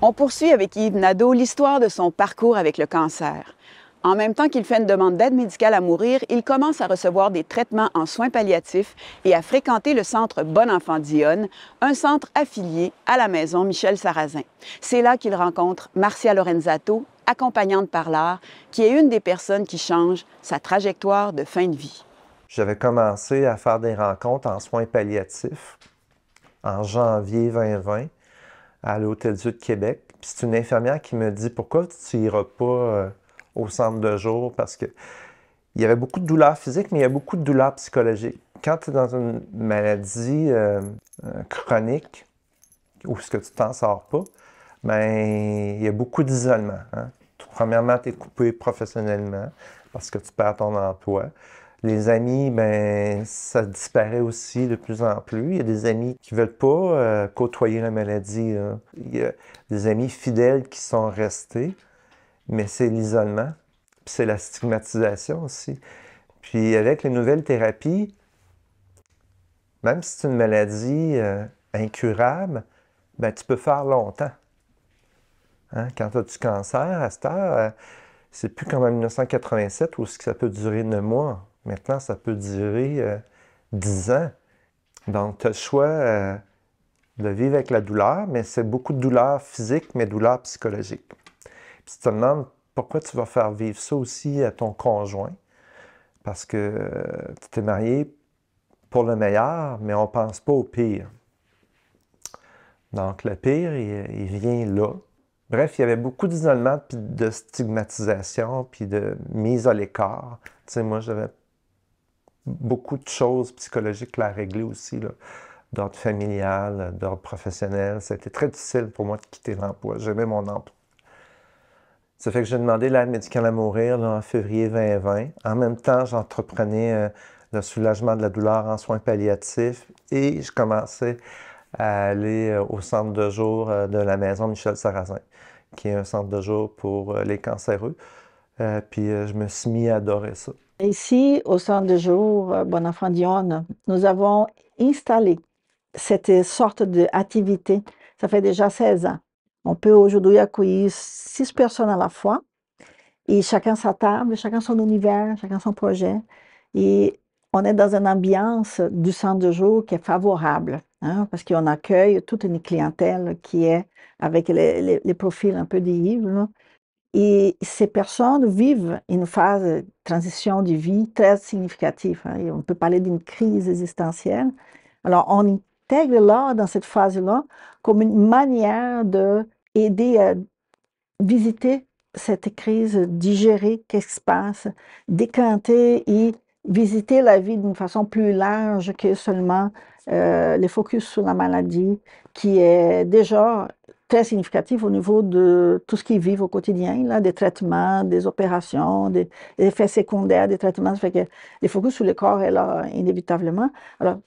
On poursuit avec Yves Nadeau l'histoire de son parcours avec le cancer. En même temps qu'il fait une demande d'aide médicale à mourir, il commence à recevoir des traitements en soins palliatifs et à fréquenter le centre Bon Enfant d'Yonne, un centre affilié à la maison Michel Sarrazin. C'est là qu'il rencontre Marcia Lorenzato, accompagnante par l'art, qui est une des personnes qui change sa trajectoire de fin de vie. J'avais commencé à faire des rencontres en soins palliatifs en janvier 2020 à l'Hôtel-Dieu de Québec. Puis c'est une infirmière qui me dit « Pourquoi tu n'iras pas au centre de jour? » Parce qu'il y avait beaucoup de douleurs physiques, mais il y a beaucoup de douleurs psychologiques. Quand tu es dans une maladie chronique, où ce que tu t'en sors pas, ben il y a beaucoup d'isolement. Hein? Premièrement, tu es coupé professionnellement parce que tu perds ton emploi. Les amis, ben ça disparaît aussi de plus en plus. Il y a des amis qui ne veulent pas côtoyer la maladie. Hein. Il y a des amis fidèles qui sont restés, mais c'est l'isolement. Puis c'est la stigmatisation aussi. Puis avec les nouvelles thérapies, même si c'est une maladie incurable, ben tu peux faire longtemps. Hein? Quand tu as du cancer, à cette heure, c'est plus comme en 1987 où ça peut durer 9 mois. Maintenant, ça peut durer 10 ans. Donc, tu as le choix de vivre avec la douleur, mais c'est beaucoup de douleur physique, mais douleur psychologique. Puis tu te demandes pourquoi tu vas faire vivre ça aussi à ton conjoint. Parce que tu t'es marié pour le meilleur, mais on ne pense pas au pire. Donc, le pire, il vient là. Bref, il y avait beaucoup d'isolement, puis de stigmatisation, puis de mise à l'écart. Tu sais, moi, j'avais beaucoup de choses psychologiques à régler aussi, d'ordre familial, d'ordre professionnel. C'était très difficile pour moi de quitter l'emploi. J'aimais mon emploi. Ça fait que j'ai demandé l'aide médicale à mourir en février 2020. En même temps, j'entreprenais le soulagement de la douleur en soins palliatifs et je commençais à aller au centre de jour de la maison Michel Sarrazin, qui est un centre de jour pour les cancéreux. Puis je me suis mis à adorer ça. Ici, au centre de jour Bon Enfant d'Yonne, nous avons installé cette sorte d'activité. Ça fait déjà 16 ans. On peut aujourd'hui accueillir 6 personnes à la fois, et chacun sa table, chacun son univers, chacun son projet. Et on est dans une ambiance du centre de jour qui est favorable, hein, parce qu'on accueille toute une clientèle qui est avec les profils un peu d'Yves, là. Et ces personnes vivent une phase de transition de vie très significative. Hein, et on peut parler d'une crise existentielle. Alors, on intègre l'art dans cette phase-là comme une manière d'aider à visiter cette crise, digérer qu'est-ce qui se passe, décanter et visiter la vie d'une façon plus large que seulement le focus sur la maladie, qui est déjà très significatif au niveau de tout ce qu'ils vivent au quotidien, là, des traitements, des opérations, des effets secondaires des traitements. Ça fait que le focus sur le corps est là inévitablement. Alors,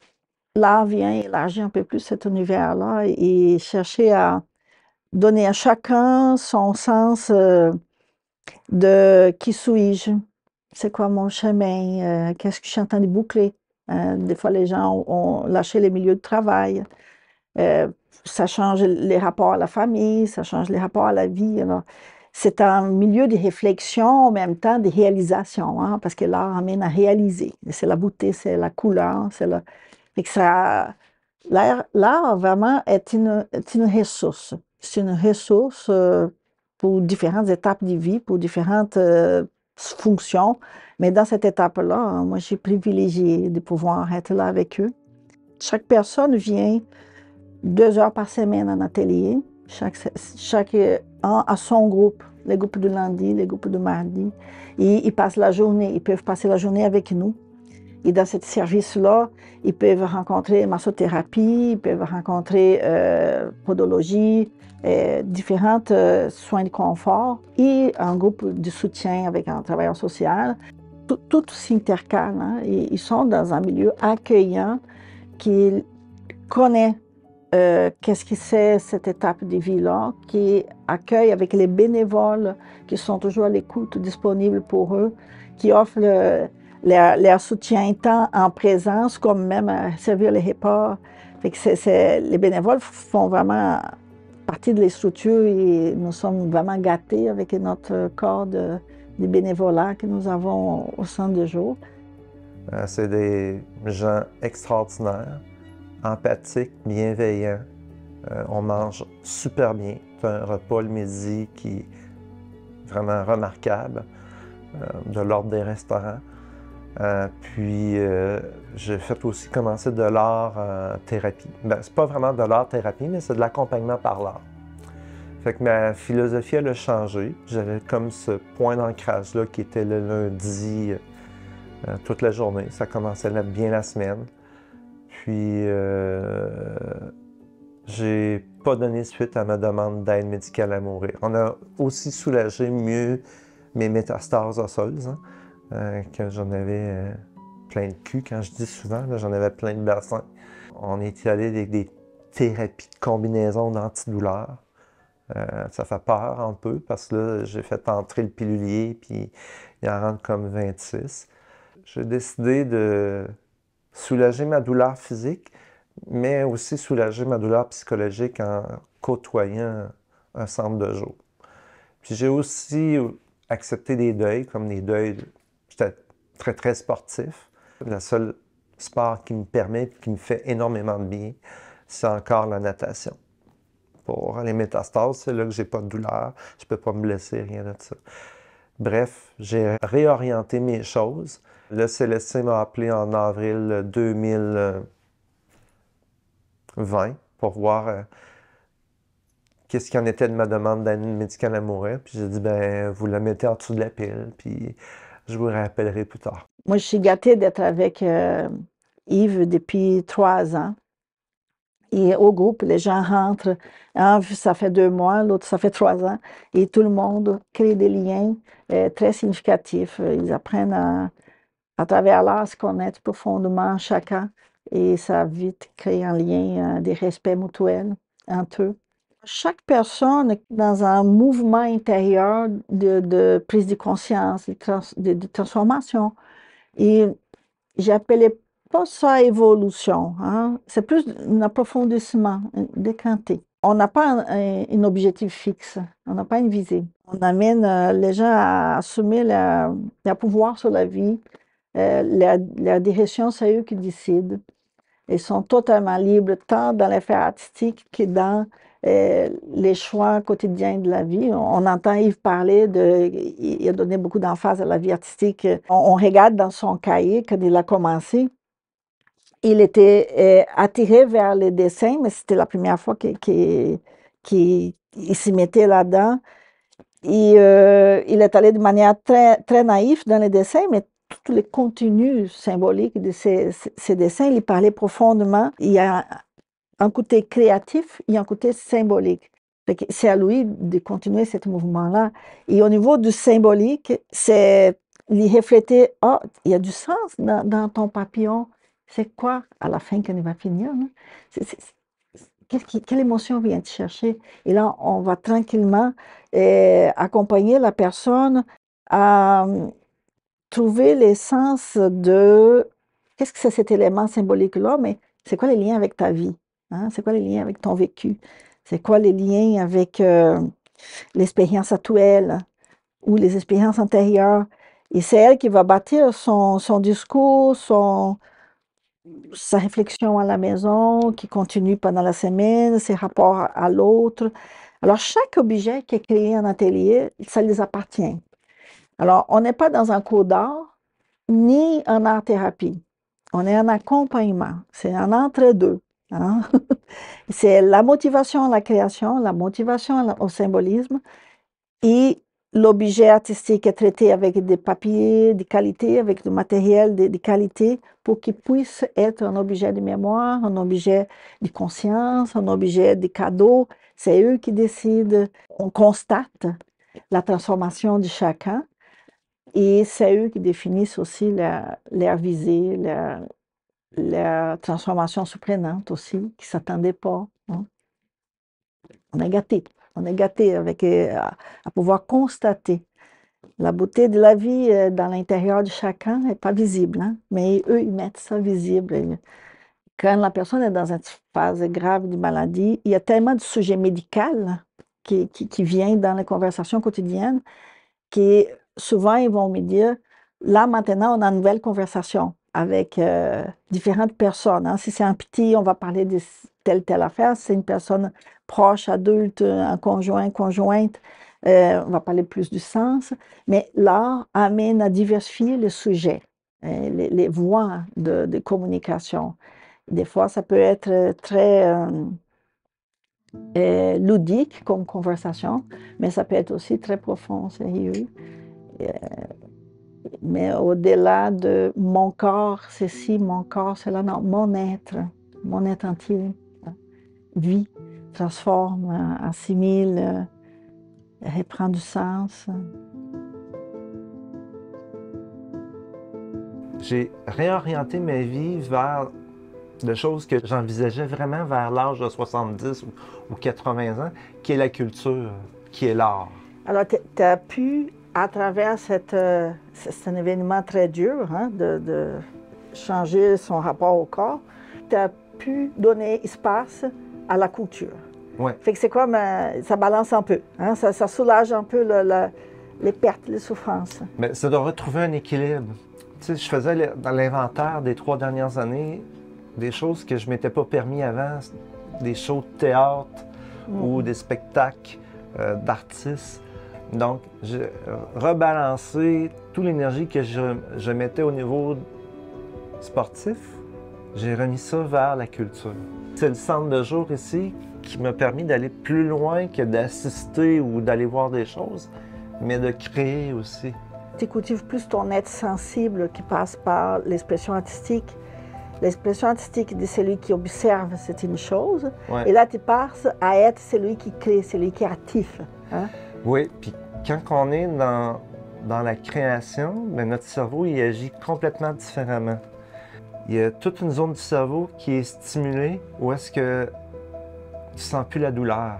l'art vient élargir un peu plus cet univers-là et chercher à donner à chacun son sens de qui suis-je, c'est quoi mon chemin, qu'est-ce que je suis en train de boucler. Des fois, les gens ont lâché les milieux de travail. Ça change les rapports à la famille, ça change les rapports à la vie. Alors, c'est un milieu de réflexion, en même temps de réalisation, hein, parce que l'art amène à réaliser. C'est la beauté, c'est la couleur, c'est la... Fait que ça... L'art vraiment est une ressource. C'est une ressource pour différentes étapes de vie, pour différentes fonctions. Mais dans cette étape-là, hein, moi, j'ai privilégié de pouvoir être là avec eux. Chaque personne vient 2 heures par semaine en atelier. Chacun a son groupe, les groupes de lundi, les groupes de mardi. Et ils passent la journée, ils peuvent passer la journée avec nous. Et dans ce service-là, ils peuvent rencontrer massothérapie, ils peuvent rencontrer podologie, différents soins de confort et un groupe de soutien avec un travailleur social. Tout s'intercale, hein, et ils sont dans un milieu accueillant qui connaît qu'est-ce que c'est cette étape de vie-là, qui accueille avec les bénévoles qui sont toujours à l'écoute, disponibles pour eux, qui offrent leur soutien tant en présence comme même à servir les repas. Fait que les bénévoles font vraiment partie de les structures et nous sommes vraiment gâtés avec notre corps de bénévolat que nous avons au centre de jour. C'est des gens extraordinaires, empathiques, bienveillants. On mange super bien. C'est un repas le midi qui est vraiment remarquable, de l'ordre des restaurants. Puis j'ai fait aussi commencer de l'art thérapie. Ben, c'est pas vraiment de l'art thérapie, mais c'est de l'accompagnement par l'art. Fait que ma philosophie, elle a changé. J'avais comme ce point d'ancrage-là qui était le lundi toute la journée. Ça commençait bien la semaine. Puis j'ai pas donné suite à ma demande d'aide médicale à mourir. On a aussi soulagé mieux mes métastases osseuses, hein, que j'en avais plein de cul. Quand je dis souvent, j'en avais plein de bassins. On est allé avec des thérapies de combinaison d'antidouleurs. Ça fait peur un peu parce que là, j'ai fait entrer le pilulier puis il en rentre comme 26. J'ai décidé de soulager ma douleur physique, mais aussi soulager ma douleur psychologique en côtoyant un centre de jour. Puis j'ai aussi accepté des deuils, comme des deuils, j'étais très, très sportif. Le seul sport qui me permet et qui me fait énormément de bien, c'est encore la natation. Pour les métastases, c'est là que j'ai pas de douleur, je peux pas me blesser, rien de ça. Bref, j'ai réorienté mes choses. Le CLSC m'a appelé en avril 2020 pour voir qu'est-ce qu'il en était de ma demande d'aide médicale à mourir. Puis j'ai dit, ben, vous la mettez en dessous de la pile, puis je vous rappellerai plus tard. Moi, je suis gâtée d'être avec Yves depuis 3 ans. Et au groupe, les gens rentrent, un, ça fait 2 mois, l'autre, ça fait 3 ans, et tout le monde crée des liens très significatifs. Ils apprennent à travers l'art, se connaître profondément chacun, et ça a vite créé un lien, des respects mutuels entre eux. Chaque personne est dans un mouvement intérieur de prise de conscience, de transformation. Et j'appelais pas ça évolution, hein. C'est plus un approfondissement, décanté. On n'a pas un objectif fixe, on n'a pas une visée. On amène les gens à assumer leur pouvoir sur la vie, la direction, c'est eux qui décident. Ils sont totalement libres, tant dans l'affaire artistique que dans les choix quotidiens de la vie. On entend Yves parler il a donné beaucoup d'emphase à la vie artistique. On regarde dans son cahier, quand il a commencé, il était attiré vers les dessins, mais c'était la première fois qu'il s'y mettait là-dedans. Et il est allé de manière très, très naïve dans les dessins, mais tous les contenus symboliques de ces dessins, il parlait profondément. Il y a un côté créatif et un côté symbolique. C'est à lui de continuer ce mouvement-là. Et au niveau du symbolique, c'est lui refléter, ah, il y a du sens dans ton papillon. C'est quoi à la fin quand il va finir? Hein? Quelle émotion vient te chercher? Et là, on va tranquillement accompagner la personne à trouver l'essence de qu'est-ce que c'est cet élément symbolique-là, mais c'est quoi les liens avec ta vie? Hein? C'est quoi les liens avec ton vécu? C'est quoi les liens avec l'expérience actuelle ou les expériences antérieures? Et c'est elle qui va bâtir son discours, sa réflexion à la maison, qui continue pendant la semaine, ses rapports à l'autre. Alors, chaque objet qui est créé en atelier, ça les appartient. Alors, on n'est pas dans un cours d'art, ni en art-thérapie. On est en accompagnement. C'est un entre-deux. Hein? C'est la motivation à la création, la motivation au symbolisme et l'objet artistique est traité avec des papiers de qualité, avec du matériel de qualité pour qu'il puisse être un objet de mémoire, un objet de conscience, un objet de cadeau. C'est eux qui décident. On constate la transformation de chacun et c'est eux qui définissent aussi leur visée, leur transformation surprenante aussi, qui ne s'attendaient pas. Hein. On est gâtés. On est gâtés avec, à pouvoir constater. La beauté de la vie dans l'intérieur de chacun n'est pas visible, hein, mais eux, ils mettent ça visible. Quand la personne est dans une phase grave de maladie, il y a tellement de sujets médicaux qui viennent dans les conversations quotidiennes que souvent ils vont me dire, là maintenant on a une nouvelle conversation avec différentes personnes. Hein. Si c'est un petit, on va parler de telle affaire. Si c'est une personne proche, adulte, un conjoint, conjointe, on va parler plus du sens. Mais l'art amène à diversifier les sujets, les voies de communication. Des fois, ça peut être très ludique comme conversation, mais ça peut être aussi très profond, sérieux. Mais au-delà de mon corps, c'est ci, mon corps, c'est là, non, mon être entier, vit, transforme, assimile, reprend du sens. J'ai réorienté ma vie vers des choses que j'envisageais vraiment vers l'âge de 70 ou 80 ans, qui est la culture, qui est l'art. Alors, tu as pu, à travers c'est un événement très dur, hein, de changer son rapport au corps, tu as pu donner espace à la culture. Ouais. Fait que c'est comme, ça balance un peu, hein, ça soulage un peu les pertes, les souffrances. Mais c'est de retrouver un équilibre. Tu sais, je faisais dans l'inventaire des 3 dernières années des choses que je ne m'étais pas permis avant, des shows de théâtre ou des spectacles d'artistes. Donc, j'ai rebalancé toute l'énergie que je mettais au niveau sportif, j'ai remis ça vers la culture. C'est le centre de jour ici qui m'a permis d'aller plus loin que d'assister ou d'aller voir des choses, mais de créer aussi. Tu cultives plus ton être sensible qui passe par l'expression artistique. L'expression artistique de celui qui observe, c'est une chose. Ouais. Et là, tu passes à être celui qui crée, celui qui est actif. Hein? Oui, puis quand on est dans la création, bien, notre cerveau il agit complètement différemment. Il y a toute une zone du cerveau qui est stimulée où est-ce que tu ne sens plus la douleur.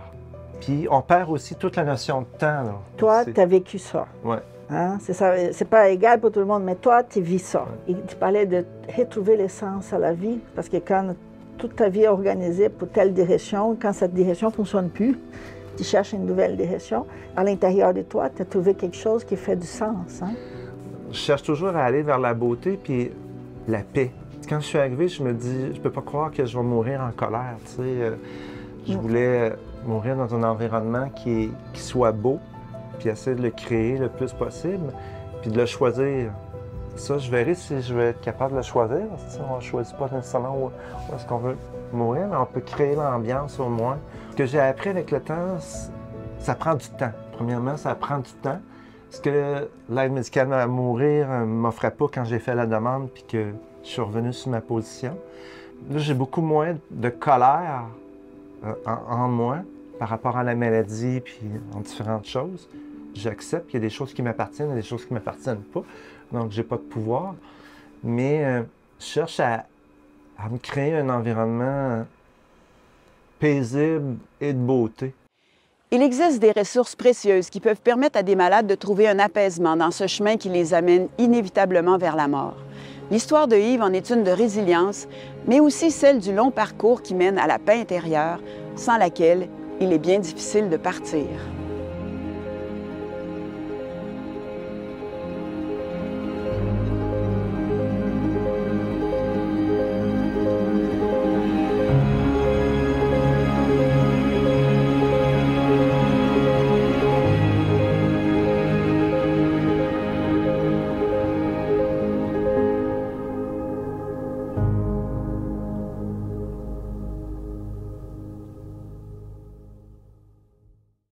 Puis on perd aussi toute la notion de temps. Là. Toi, tu as vécu ça. Oui. Hein? C'est pas égal pour tout le monde, mais toi, tu vis ça. Et tu parlais de retrouver l'essence à la vie, parce que quand toute ta vie est organisée pour telle direction, quand cette direction ne fonctionne plus, tu cherches une nouvelle direction. À l'intérieur de toi, tu as trouvé quelque chose qui fait du sens. Hein? Je cherche toujours à aller vers la beauté puis la paix. Quand je suis arrivé, je me dis, je peux pas croire que je vais mourir en colère. Tu sais, je voulais mourir dans un environnement qui soit beau, puis essayer de le créer le plus possible, puis de le choisir. Ça, je verrai si je vais être capable de le choisir. On ne choisit pas nécessairement où est-ce qu'on veut mourir, mais on peut créer l'ambiance au moins. Ce que j'ai appris avec le temps, ça prend du temps. Premièrement, ça prend du temps. Ce que l'aide médicale à mourir ne m'offrait pas quand j'ai fait la demande puis que je suis revenu sur ma position. Là, j'ai beaucoup moins de colère en moi par rapport à la maladie puis en différentes choses. J'accepte qu'il y a des choses qui m'appartiennent et des choses qui ne m'appartiennent pas. Donc, je n'ai pas de pouvoir. Mais je cherche à me créer un environnement paisible et de beauté. Il existe des ressources précieuses qui peuvent permettre à des malades de trouver un apaisement dans ce chemin qui les amène inévitablement vers la mort. L'histoire de Yves en est une de résilience, mais aussi celle du long parcours qui mène à la paix intérieure, sans laquelle il est bien difficile de partir.